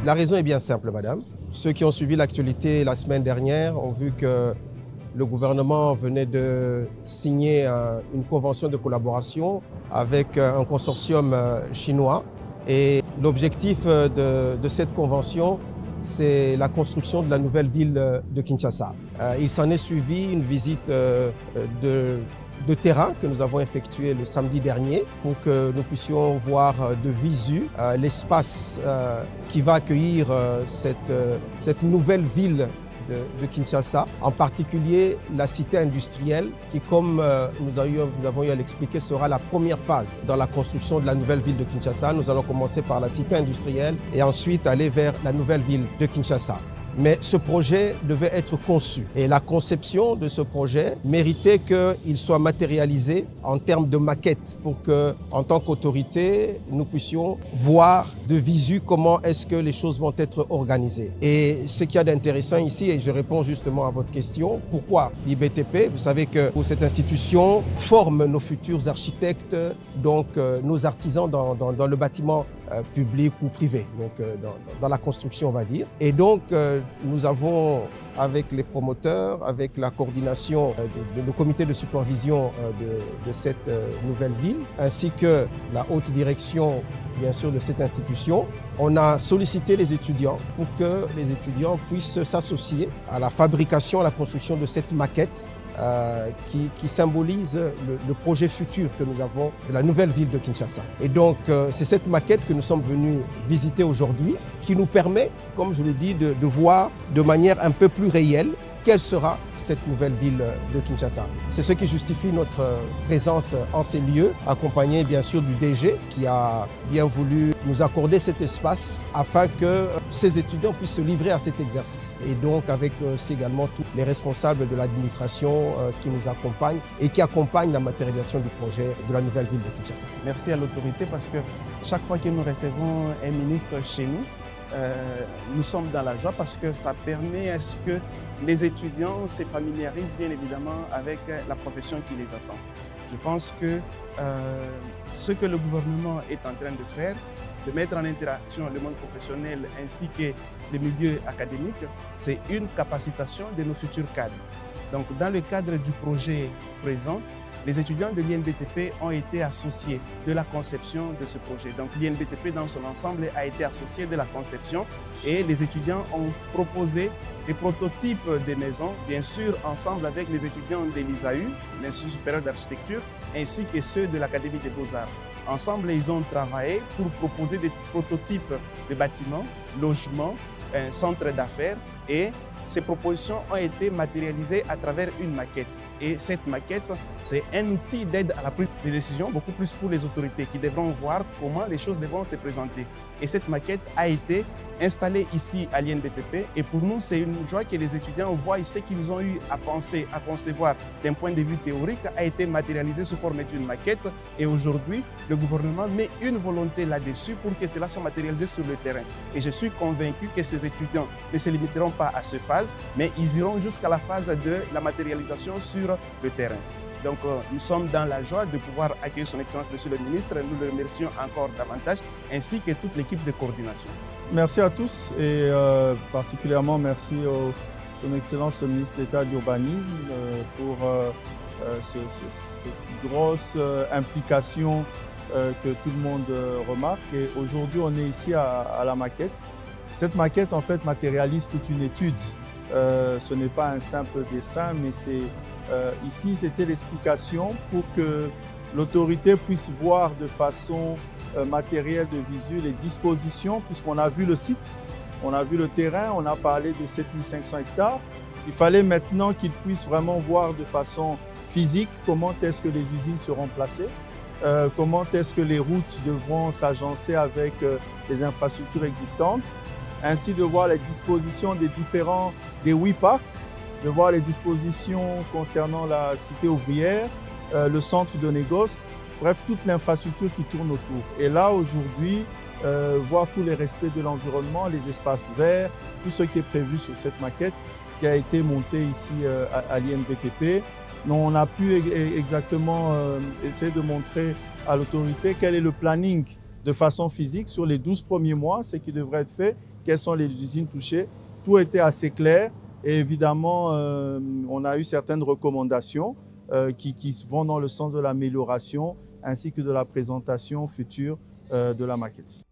La raison est bien simple, madame. Ceux qui ont suivi l'actualité la semaine dernière ont vu que le gouvernement venait de signer une convention de collaboration avec un consortium chinois. Et l'objectif de cette convention, c'est la construction de la nouvelle ville de Kinshasa. Il s'en est suivi une visite de terrain que nous avons effectuée le samedi dernier pour que nous puissions voir de visu l'espace qui va accueillir cette nouvelle ville de Kinshasa, en particulier la cité industrielle qui, comme nous avons eu à l'expliquer, sera la première phase dans la construction de la nouvelle ville de Kinshasa. Nous allons commencer par la cité industrielle et ensuite aller vers la nouvelle ville de Kinshasa. Mais ce projet devait être conçu et la conception de ce projet méritait qu'il soit matérialisé en termes de maquette pour que, en tant qu'autorité, nous puissions voir de visu comment est-ce que les choses vont être organisées. Et ce qu'il y a d'intéressant ici, et je réponds justement à votre question, pourquoi l'IBTP? Vous savez que cette institution forme nos futurs architectes, donc nos artisans dans le bâtiment public ou privé, donc dans la construction, on va dire. Et donc, nous avons, avec les promoteurs, avec la coordination de nos comités de supervision de cette nouvelle ville, ainsi que la haute direction, bien sûr, de cette institution, on a sollicité les étudiants pour que les étudiants puissent s'associer à la fabrication, à la construction de cette maquette qui symbolise le projet futur que nous avons de la nouvelle ville de Kinshasa. Et donc, c'est cette maquette que nous sommes venus visiter aujourd'hui qui nous permet, comme je l'ai dit, de voir de manière un peu plus réelle quelle sera cette nouvelle ville de Kinshasa. C'est ce qui justifie notre présence en ces lieux, accompagné bien sûr du DG qui a bien voulu nous accorder cet espace afin que ces étudiants puissent se livrer à cet exercice. Et donc avec aussi également tous les responsables de l'administration qui nous accompagnent et qui accompagnent la matérialisation du projet de la nouvelle ville de Kinshasa. Merci à l'autorité parce que chaque fois que nous recevons un ministre chez nous, nous sommes dans la joie parce que ça permet à ce que les étudiants se familiarisent bien évidemment avec la profession qui les attend. Je pense que ce que le gouvernement est en train de faire, de mettre en interaction le monde professionnel ainsi que les milieux académiques, c'est une capacitation de nos futurs cadres. Donc dans le cadre du projet présent, les étudiants de l'INBTP ont été associés de la conception de ce projet. Donc l'INBTP dans son ensemble a été associé de la conception et les étudiants ont proposé des prototypes des maisons, bien sûr ensemble avec les étudiants de l'ISAU, l'Institut supérieur d'architecture, ainsi que ceux de l'Académie des beaux-arts. Ensemble, ils ont travaillé pour proposer des prototypes de bâtiments, logements, centres d'affaires et ces propositions ont été matérialisées à travers une maquette. Et cette maquette, c'est un outil d'aide à la prise de décision, beaucoup plus pour les autorités qui devront voir comment les choses devront se présenter. Et cette maquette a été installée ici à l'INBTP. Et pour nous, c'est une joie que les étudiants voient ce qu'ils ont eu à penser, à concevoir d'un point de vue théorique, a été matérialisé sous forme d'une maquette. Et aujourd'hui, le gouvernement met une volonté là-dessus pour que cela soit matérialisé sur le terrain. Et je suis convaincu que ces étudiants ne se limiteront pas à cette phase, mais ils iront jusqu'à la phase de la matérialisation sur le terrain. Donc nous sommes dans la joie de pouvoir accueillir son Excellence Monsieur le Ministre. Nous le remercions encore davantage, ainsi que toute l'équipe de coordination. Merci à tous et particulièrement merci à son Excellence le Ministre d'État de l'Urbanisme pour cette grosse implication que tout le monde remarque. Et aujourd'hui, on est ici à la maquette. Cette maquette, en fait, matérialise toute une étude. Ce n'est pas un simple dessin, mais c'est ici, c'était l'explication pour que l'autorité puisse voir de façon matérielle de visu les dispositions, puisqu'on a vu le site, on a vu le terrain, on a parlé de 7500 hectares. Il fallait maintenant qu'ils puissent vraiment voir de façon physique comment est-ce que les usines seront placées, comment est-ce que les routes devront s'agencer avec les infrastructures existantes, ainsi de voir les dispositions des 8 parcs, de voir les dispositions concernant la cité ouvrière, le centre de négoce, bref, toute l'infrastructure qui tourne autour. Et là, aujourd'hui, voir tous les respects de l'environnement, les espaces verts, tout ce qui est prévu sur cette maquette qui a été montée ici à l'INBTP. On a pu exactement essayer de montrer à l'autorité quel est le planning de façon physique sur les 12 premiers mois, ce qui devrait être fait, quelles sont les usines touchées. Tout était assez clair et évidemment, on a eu certaines recommandations qui vont dans le sens de l'amélioration ainsi que de la présentation future de la maquette.